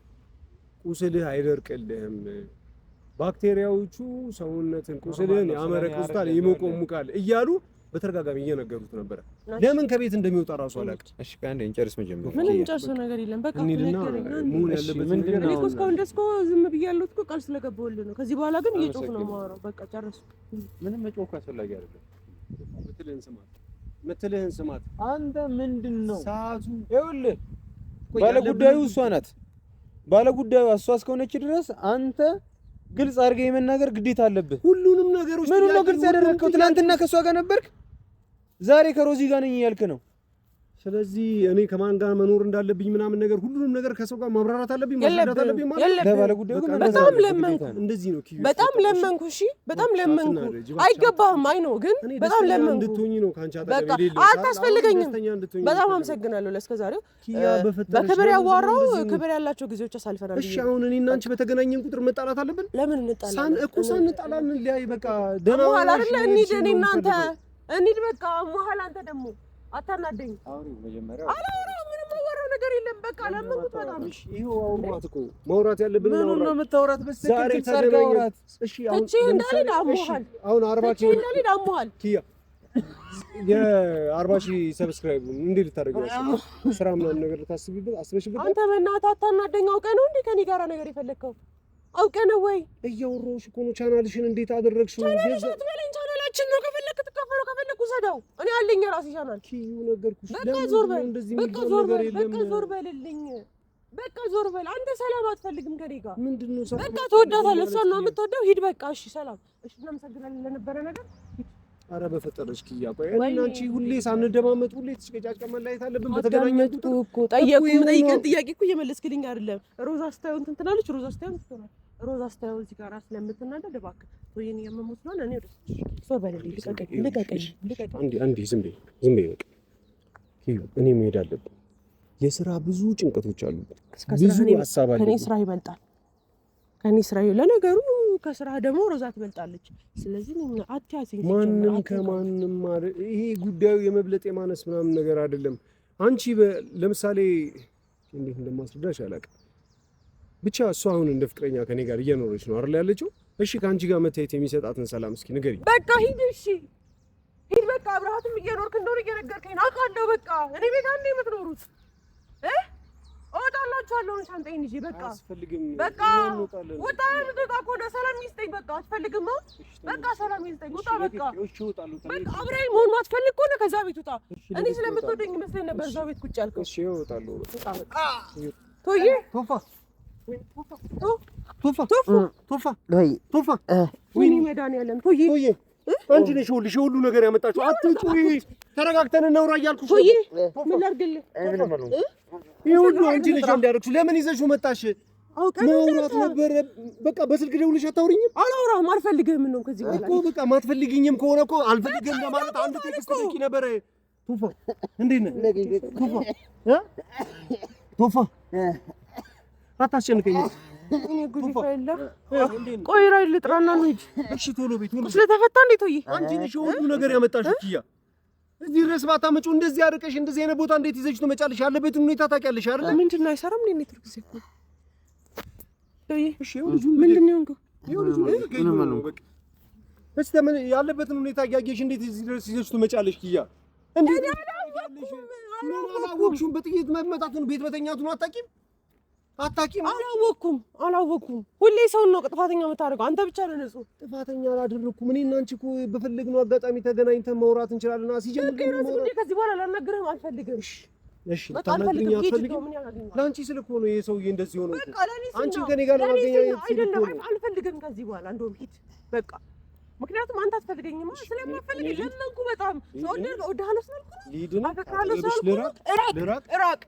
ቁስልህ አይደርቅልህም። ባክቴሪያዎቹ ሰውነትን ቁስልህን ያመረቅዙታል፣ ይሞቆሙቃል እያሉ በተረጋጋሚ እየነገሩት ነበር። ለምን ከቤት እንደሚወጣ ራሱ አላውቅም። እሺ ካንዴ እንጨርስ መጀመሪያ። ምንም እንጨርሰው ነገር የለም። በቃ ምን ያለበት ነገር እኔ እኮ እስካሁን ደስ እኮ ዝም ብያለሁ እኮ ቃል ስለገባሁልህ ነው። ከዚህ በኋላ ግን እየጮህ ነው የማወራው። በቃ ጨርሱ። ምንም መጮህ አስፈላጊ አይደለም። ምትልህን ስማት። አንተ ምንድነው ሰዓቱ? ይኸውልህ ባለጉዳዩ እሷ ናት። ባለጉዳዩ እሷ እስከሆነች ድረስ አንተ ግልጽ አድርገህ የመናገር ግዴታ አለብህ። ሁሉንም ነገሮች ምን ነው ግልጽ ያደረግከው? ትናንትና ከሷ ጋር ነበርክ፣ ዛሬ ከሮዚ ጋር ነኝ እያልክ ነው። ስለዚህ እኔ ከማን ጋር መኖር እንዳለብኝ ምናምን ነገር ሁሉንም ነገር ከሰው ጋር ማብራራት አለብኝ፣ ማስረዳት አለብኝ ማለት ነው። ለባለ ጉዳዩ ግን በጣም ለመንኩ። እንደዚህ ነው ኪዩ፣ በጣም ለመንኩ። እሺ በጣም ለመንኩ። አይገባህም። አይ ነው ግን በጣም ለመንኩ። እንድትሆኚ ነው ካንቺ አጠገብ በቃ የሌለው። አታስፈልገኝም። በጣም አመሰግናለሁ ለእስከዛሬው በክብር ያዋራው ክብር ያላቸው ጊዜዎች አሳልፈናል። እሺ አሁን እኔ እና አንቺ በተገናኘን ቁጥር መጣላት አለብን? ለምን እንጣላለን? ሳንጣላ እንለያይ። በቃ ደህና መሀል አይደለ? እንሂድ። እኔ እና አንተ እንሂድ። በቃ መሀል አንተ ደግሞ አታናደኝ። አውሪው መጀመሪያ። አላወራም። ምንም የማወራው ነገር የለም። በቃ ለምንኩት በጣም። እሺ ይኸው አውራት እኮ ማውራት ያለብን ነው። ነው የምታወራት? ዛሬ ተገናኘን። እሺ አሁን እንዳልሄድ አሞሃል። አሁን 40 ሺህ እንዳልሄድ አሞሃል። ኪያ የ40 ሺህ ሰብስክራይብ እንዴት ልታደርጊው? ስራ ምናምን ነገር ልታስቢበት አስበሽበት? አንተ በእናትህ አታናደኝ። አውቀህ ነው እንዴ ከኔ ጋራ ነገር የፈለግከው? አውቀህ ነው ወይ? እያወራሁሽ እኮ ነው። ቻናልሽን እንዴት አደረግሽው? ቻናልሽ አትበለኝ። ቻናላችን ነው። ከፈለክ ትከፈለው፣ ከፈለክ ውሰደው። እኔ አለኝ የራሴ ቻናል። ኪዩ ነገርኩሽ። በቃ ዞር በል፣ በቃ ዞር በል፣ በቃ ዞር በልልኝ፣ በቃ ዞር በል። አንተ ሰላም አትፈልግም ከኔ ጋር። ምንድነው ሰላም? በቃ ትወዳታለህ፣ እሷን ነው የምትወደው። ሂድ በቃ። እሺ ሰላም። እሺ እናመሰግናለን ለነበረ ነገር። ኧረ በፈጠረሽ ኪያ፣ ቆይ እኔና አንቺ ሁሌ ሳንደማመጥ ሁሌ ተጨቃጭቀን መለያየት አለብን? በተገናኘን ቁጥር እኮ ጠየቅን ጥያቄ እኮ እየመለስክልኝ አይደለም። ሮዛ ስታየው እንትን ትላለች። ሮዛ ስታየው ትሆናል። ሮዛ ስታየው እዚህ ጋር ስለምትናደድ እባክህ ወይኔ ያመሙት ነው። እኔ ወደ ሶር በልልኝ። ልቀቀኝ። አንዴ ዝም በይ በቃ ኪዩ፣ እኔ መሄድ አለብኝ። የስራ ብዙ ጭንቀቶች አሉ። ብዙ ሀሳብ አለ። ከኔ ስራ ይበልጣል። ከኔ ስራ ለነገሩ ከስራ ደግሞ ሮዛ ትበልጣለች። ስለዚህ አትያዝኝ። ማንም ከማንም ማለት ይሄ ጉዳዩ የመብለጥ የማነስ ምናምን ነገር አይደለም። አንቺ ለምሳሌ እንዴት እንደማስረዳሽ አላውቅም። ብቻ እሷ አሁን እንደ ፍቅረኛ ከኔ ጋር እየኖረች ነው አይደል ያለችው? እሺ ከአንቺ ጋር መታየት የሚሰጣትን ሰላም እስኪ ንገሪኝ። በቃ ሂድ። እሺ ሂድ በቃ። አብረሃትም እየኖርክ እንደሆነ እየነገርከኝ ነው አውቃለሁ። በቃ እኔ ቤት አንዴ የምትኖሩት እወጣላችኋለሁ። ሻንጣዬን ይዤ በቃ አስፈልግም። በቃ ውጣ። ልትወጣ እኮ ነው። ሰላም ይስጠኝ። በቃ አትፈልግም? በቃ ሰላም ይስጠኝ። ውጣ በቃ። በቃ አብረኸኝ መሆን ማትፈልግ ከሆነ ከዛ ቤት ውጣ። እኔ ስለምትወደኝ ይመስለኝ ነበር እዛ ቤት ቁጭ ያልከው። እሺ እወጣለሁ። ውጣ በቃ። ቶዬ ቶፋ ወይኔ መድኃኒዓለም ቶዬ አንቺ ነሽ ይኸውልሽ የሁሉ ነገር ያመጣችው። አትጩሂ፣ ተረጋግተን እናውራ እያልኩሽ። ቶዬ ምን ላድርግልህ? ይሄ ሁሉ አንቺ ነሽ እንዳደረግሽው። ለምን ይዘሽው መጣሽ? ማውራት ነበረ። በቃ በስልክ ደውልሽ አታውሪኝም? አላወራም፣ አልፈልግህም ነው ከዚህ በኋላ እኮ። በቃ ማትፈልጊኝም ከሆነ እኮ አልፈልግህም ለማለት አንድ ቴክስት ልኪ ነበረ። ቶፋ እንዴት ነህ? ቶፋ አታስጨንቀኝ። እኔ ጉድ ፈላ። ቆይ ራይ ልጥራና እንሂድ። እሺ ቶሎ ቤት ቶሎ። ስለተፈታ እንዴ ቶዬ? አንቺ ነሽ ሁሉ ነገር ያመጣሽው ኪያ። እዚህ ድረስ ባታመጪው እንደዚህ አርቀሽ እንደዚህ አይነት ቦታ እንዴት ይዘሽ ትመጫለሽ? ያለበትን ሁኔታ ታውቂያለሽ አይደል? ምንድን ነው አይሰራም እንዴ ኔትወርክ እዚህ እኮ ቶዬ። እሺ ምንድን ነው እንዴ? ምንም ነው በቃ። እሺ ተመን ያለበትን ሁኔታ እያየሽ እንዴት እዚህ ድረስ ይዘሽ ትመጫለሽ ኪያ? እንዴት አላወቅሽም? በጥይት መመታቱን ቤት መተኛቱን አታውቂም? አላወኩም። ሁሌ ሰውን ነው ጥፋተኛ የምታደርገው። አንተ ብቻ ነህ ንጹህ። ጥፋተኛ አላደረኩም። እኔ እና አንቺ እኮ በፈለግነው አጋጣሚ ተገናኝተን ማውራት እንችላለን። ሲጀምር ከዚህ በኋላ ላናግርህም አልፈልግም። እሺ ታናግሪኝ አልፈልግም። ለአንቺ ስል እኮ ነው ይሄ ሰውዬ እንደዚህ ሆነ። አንቺን ከኔ ጋር ለማገናኘት አይደለም አልፈልግም። ከዚህ በኋላ እንደውም ሂድ በቃ። ምክንያቱም አንተ አትፈልገኝማ። ስለማትፈልገኝ ለምንኩ በጣም እወድሃለሁ ስላልኩ ነው። አፈቅርሃለሁ ስላልኩ ራቅ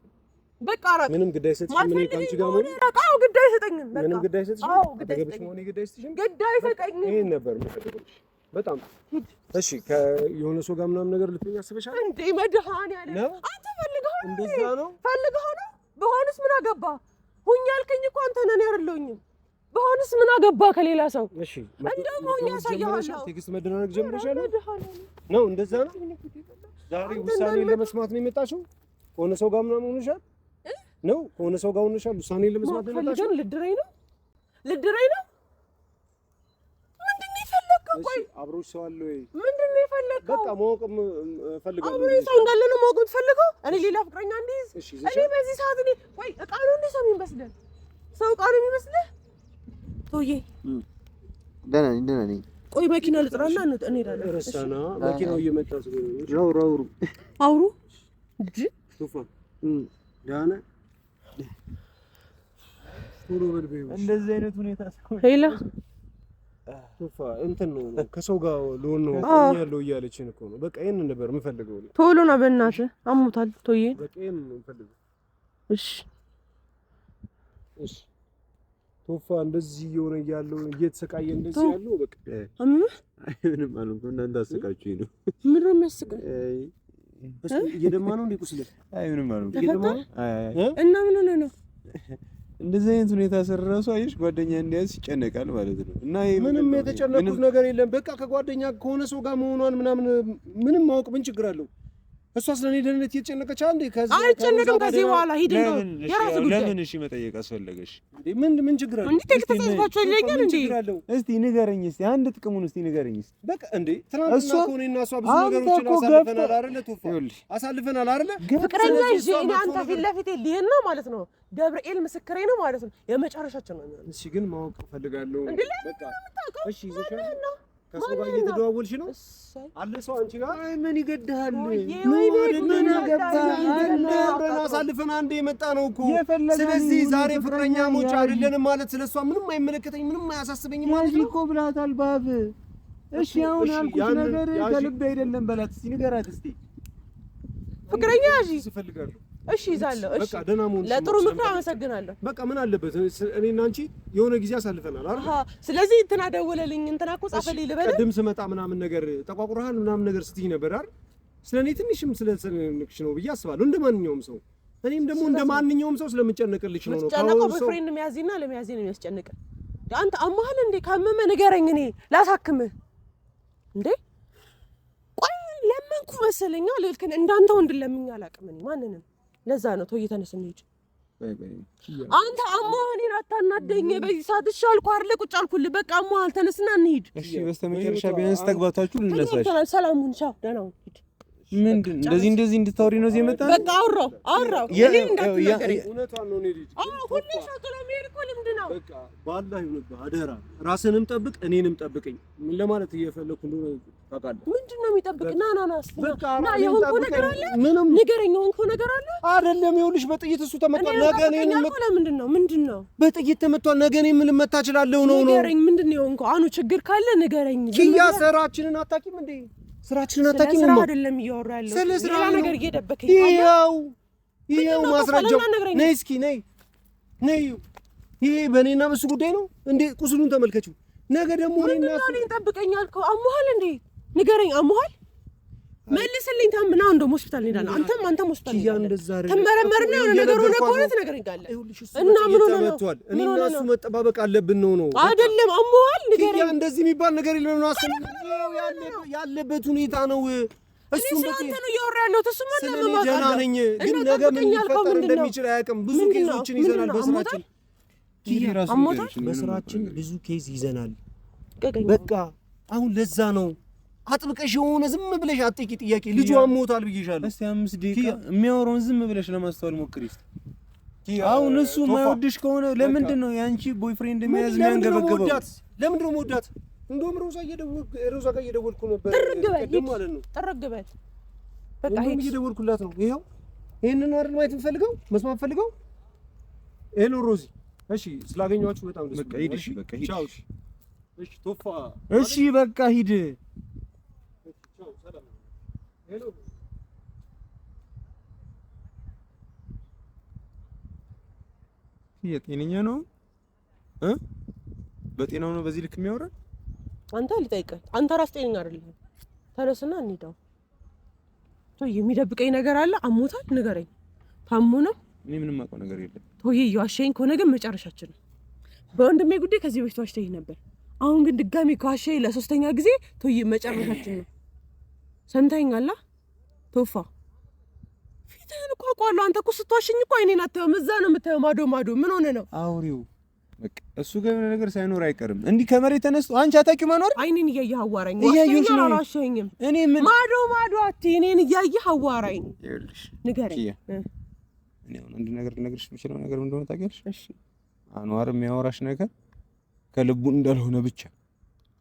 በቃ ራቅ። ምንም ግድ አይሰጥሽም። ምን ካንቺ ጋር ሆነ? አዎ ግድ አይሰጠኝም። በቃ ምንም ግድ አይሰጥሽም። አዎ ግድ አይሰጠኝም። ሆነ ግድ አይሰጥሽም። ግድ አይሰጠኝም። ይሄን ነበር የምፈልገው በጣም። እሺ ከየሆነ ሰው ጋር ምናምን ነገር ልትሆኝ አስበሻል እንዴ? መድኃኒዓለም አንተ ፈልገው ነው? እንደዛ ነው ፈልገው ነው? በሆነስ ምን አገባ? ሁኝ ያልከኝ እኮ አንተ ነህ ያርለውኝ። በሆነስ ምን አገባ ከሌላ ሰው? እሺ እንደውም ሁኝ ያሳያለሁ። ቴክስት መደናነቅ ጀምረሻል ነው? እንደዛ ነው። ዛሬ ውሳኔ ለመስማት ነው የመጣሽው? ከሆነ ሰው ጋር ምናምን ሆነሻል ነው? ከሆነ ሰው ጋር ሆነሻል? ውሳኔ ለመስማት ነው የመጣሽው? ልድረኝ ነው? ምንድን ነው የፈለግከው? ቆይ አብሮሽ ሰው አለ ወይ? ምንድን ነው የፈለግከው? በቃ ማወቅ ፈልጋለሁ። አብሮኝ ሰው እንዳለ ነው ማወቅ የምትፈልገው? እኔ ሌላ ፍቅረኛ እንዲይዝ? እኔ በዚህ ሰዓት እኔ ቆይ ዕቃ ነው እንደ ሰው የሚመስልህ? ሰው ዕቃ ነው የሚመስልህ? ቶዬ ደህና ነኝ። ቆይ መኪና ልጥራና እንሄዳለን። ረሳና መኪናው እየመጣ ስለሆነ አውሩ እንጂ ቶፋ ዳነ ቶሎ በልበይ። እንደዚህ አይነት ሁኔታ ሄላ ቶፋ እንትን ነው ከሰው ጋር ልሆን ነው ያለው እያለችን እኮ ነው። በቃ ይሄን ነበር የምፈልገው። ቶሎ ነው በእናትህ አሞታል ቶዬ። በቃ ይሄን ነው የምፈልገው። እሺ ቶፋ እንደዚህ የሆነ ያለው እየተሰቃየ እንደዚህ ያለው በቃ ምንም ማለት ነው። እናንተ አሰቃችሁኝ ነው። ምን ነው የሚያስቀው? እየደማ ነው እንዴ ቁስል? አይ ምንም ማለት ነው። እየደማ እና ምን ሆነ ነው? እንደዚህ አይነት ሁኔታ ሰራሱ አይሽ ጓደኛ እንዲያዝ ይጨነቃል ማለት ነው። እና ምንም የተጨነቁት ነገር የለም። በቃ ከጓደኛ ከሆነ ሰው ጋር መሆኗን ምናምን ምንም ማወቅ ምን ችግር አለው? እሷ ስለኔ ደህንነት እየተጨነቀች አንዴ አልጨነቅም። ከዚህ በኋላ ሂድ ነው የራስህ ጉዳይ። ለምን እሺ መጠየቅ አስፈለገሽ እንዴ? ምን ችግር አለ? እንዴ ተከታተልኳቸው ይለኛል እንዴ? እስቲ ንገረኝ፣ እስቲ አንድ ጥቅሙን እስቲ ንገረኝ። እስቲ በቃ እንዴ ትናንትና እኮ እኔና እሷ ብዙ ነገሮችን አሳልፈናል አይደለ? ቶፋ አሳልፈናል አይደለ? ፍቅረኛ ይዤ እኔ አንተ ፊት ለፊት ሊሄድ ነው ማለት ነው። ገብርኤል ምስክሬ ነው ማለት ነው። የመጨረሻችን ነው። እሺ ግን ማወቅ ፈልጋለሁ። በቃ እሺ ከእሱ ጋር እየተደዋወልሽ ነው አለ ሰው አንቺ ጋር? አይ ምን ይገድሃል? ምን አብረን አሳልፈን አንዴ የመጣ ነው እኮ። ስለዚህ ዛሬ ፍቅረኛሞች አይደለንም ማለት ስለሷ ምንም አይመለከተኝም፣ ምንም አያሳስበኝም ማለት ነው እኮ ብላታል ባብ። እሺ አሁን ያልኩት ነገር ከልብ አይደለም በላት። እስቲ ንገራት እስቲ። ፍቅረኛ ያዢ እፈልጋለሁ። እሺ ይዛለሁ። እሺ በቃ ደህና መሆን ለጥሩ ምክር አመሰግናለሁ። በቃ ምን አለበት እኔና አንቺ የሆነ ጊዜ አሳልፈናል አይደል? ስለዚህ እንትና ደወለልኝ እንትና እኮ ጻፈልኝ ልበል። ቅድም ስመጣ ምናምን ነገር ተቋቁረሃል ምናምን ነገር ስትይ ነበር አይደል? ስለኔ ትንሽም ስለተጨነቅሽ ነው ብዬ አስባለሁ። እንደማንኛውም ሰው እኔም ደግሞ እንደማንኛውም ሰው ስለምጨነቅልሽ ነው። ጨነቀው በፍሬንድ የሚያዝና ለሚያዝ ነው የሚያስጨንቅ። አንተ አማህል እንዴ? ካመመ ንገረኝ እኔ ላሳክምህ እንዴ። ቆይ ለመንኩ መሰለኛ ልልከን እንዳንተ ወንድ ለምኛ አላቅም እኔ ማንንም። ለዛ ነው ተው እየተነስ እንሂድ። አንተ አማህል አታናደኝ። በዚህ ሰዓት እሺ አልኩህ አይደል? ቁጭ አልኩልህ። በቃ አማህል ተነስና እንሂድ። እሺ በስተመጨረሻ ቢያንስ ተግባታችሁ ልነሳሽ። ሰላም ሁን። ቻው ደህና ሁን። ምንድን እንደዚህ እንድታወሪ ነው እዚህ የመጣው? በቃ አውራው እኔ እንዳትናገረኝ። እውነቷን ነው። እኔ ልጅ ሁሌ ሻቶሎ የሚሄድ እኮ ልምድ ነው። በቃ ባላህ ይሁንብህ፣ አደራ ራስንም ጠብቅ፣ እኔንም ጠብቀኝ። ምን ለማለት እየፈለኩ እንደሆነ ታውቃለህ? ምንድን ነው የሚጠብቅ? ና ና የሆንኩ ነገር አለ። ምንም ንገረኝ። የሆንኩ ነገር አለ አይደለም? ይኸውልሽ በጥይት እሱ ተመቷል። ነገ እኔን ምንድን ነው በጥይት ተመቷል። ነገ እኔን ምን ልመታ እችላለሁ ነው። ንገረኝ። ምንድን ነው የሆንኩ? አኑ ችግር ካለ ንገረኝ። ኪያ ስራችንን አታውቂም እንዴ? ስራችንን አታውቂም? ስራ አይደለም እያወራ ያለው ሌላ ነገር እየደበከኝ ይኸው ማስረጃው። ነይ እስኪ ነይ። ይሄ በእኔና በሱ ጉዳይ ነው እንዴ? ቁስሉን ተመልከችው። ነገ ደግሞ እኔና እሱ ጠብቀኝ አልከው። አሞሃል እንዴ? ንገረኝ። አሞሃል? መልስልኝ። ታምና እንደው ሆስፒታል እንሄዳለን። አንተም ሆስፒታል ተመረመርና የሆነ ነገር ሆነ ከሆነ ትነግረኛለህ። እና ምን ሆነ ነው? እኔና እሱ መጠባበቅ አለብን ነው አይደለም? አሞሃል? ንገረኝ። ያ እንደዚህ የሚባል ነገር የለም ነው አሰብ ያለበት ሁኔታ ነው። እሱም አንተ ነው እያወራ ያለው። እሱማ ነው ደህና ነኝ፣ ግን ነገ ምን ሊፈጠር እንደሚችል አያውቅም። ብዙ ኬዞችን ይዘናል በስራችን። በስራችን ብዙ ኬዝ ይዘናል። በቃ አሁን ለዛ ነው አጥብቀሽ የሆነ ዝም ብለሽ አጥቂ ጥያቄ ልጁ አሞታል ብዬሻለሁ። እስቲ 5 ደቂቃ የሚያወራውን ዝም ብለሽ ለማስተዋል ሞክሪ እስቲ። አሁን እሱ ማይወድሽ ከሆነ ለምንድን ነው ያንቺ ቦይፍሬንድ የሚያዝ የሚያንገበገበው? ለምንድን ነው መውዳት? እንደውም ሮዛ ጋር እየደወልኩ ነበር ቅድም ማለት ነው። ጠረግበል በቃ እየደወልኩላት ነው። ይኸው ይሄንን ነው አይደል ማየት የምፈልገው መስማት የምፈልገው። ሄሎ ሮዚ፣ እሺ ስላገኘኋችሁ በጣም ደስ በቃ ሂድ። እሺ በቃ ሂድ። ቻው። እሺ ቶፋ፣ እሺ በቃ ሂድ። ቻው፣ ሰላም። ሄሎ የጤነኛ ነው በጤናው ነው በዚህ ልክ የሚያወራ? አንተ ልጠይቅህ፣ አንተ ራስ ጤነኛ አይደለም። ተነስና እንሂድ። የሚደብቀኝ ነገር አለ። አሞታል? ንገረኝ። ታሞ ነው? እኔ ምንም አውቀው ነገር የለም። ቶዬ የዋሸኸኝ ከሆነ ግን መጨረሻችን ነው። በወንድሜ ጉዳይ ከዚህ በፊት ዋሽተኸኝ ነበር። አሁን ግን ድጋሚ ከዋሸኸኝ ለሶስተኛ ጊዜ ቶዬ መጨረሻችን ነው። ሰምተኸኛል? ቶፋ ፊትህን እኮ አውቀዋለሁ። አንተ እኮ ስትዋሽኝ እኮ አይኔን አታየውም። እዛ ነው የምታየው፣ ማዶ ምን ሆነ ነው? አውሪው በቃ እሱ ጋር ነገር ሳይኖር አይቀርም። እንዲህ ከመሬት ተነስቶ አንቺ አታውቂው መኖር። አይኔን እያየህ አዋራኝ። እያየሁሽ ነው። አላዋሸኸኝም። እኔ ምን ማዶ አትይ። እኔን እያየህ አዋራኝ። ይኸውልሽ ንገረኝ። እኔ አሁን አንድ ነገር ልነግርሽ የምችለው ነገር ምን እንደሆነ ታውቂያለሽ? እሺ አንዋር የሚያወራሽ ነገር ከልቡ እንዳልሆነ ብቻ።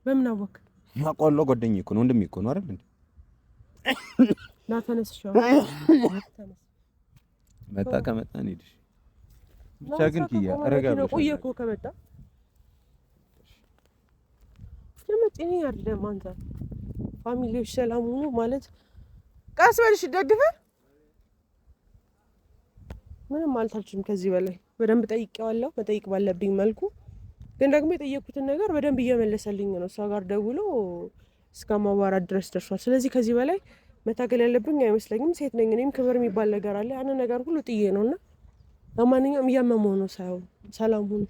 በምን አወቅ? ማቆሎ ጓደኛዬ እኮ ነው፣ ወንድሜ እኮ ነው አይደል እንዴ? ና ተነስሽው። መጣ ከመጣ እንሂድ። ብቻ ግን ኪያ አረጋ ብለሽ ቆየ እኮ ከመጣ ለምጥኒ አይደለም። አንተ ፋሚሊዎች ሰላም ሁኑ ማለት ቀስ በልሽ ደግፈህ ምንም ማለት አልችልም። ከዚህ በላይ በደንብ ጠይቄዋለሁ፣ መጠየቅ ባለብኝ መልኩ። ግን ደግሞ የጠየኩትን ነገር በደንብ እየመለሰልኝ ነው። እሷ ጋር ደውሎ እስከ ማዋራት ድረስ ደርሷል። ስለዚህ ከዚህ በላይ መታገል ያለብኝ አይመስለኝም። ሴት ነኝ እኔም፣ ክብር የሚባል ነገር አለ። ያንን ነገር ሁሉ ጥዬ ነውና ለማንኛውም እያመመው ነው። ሰላም ሁኑ።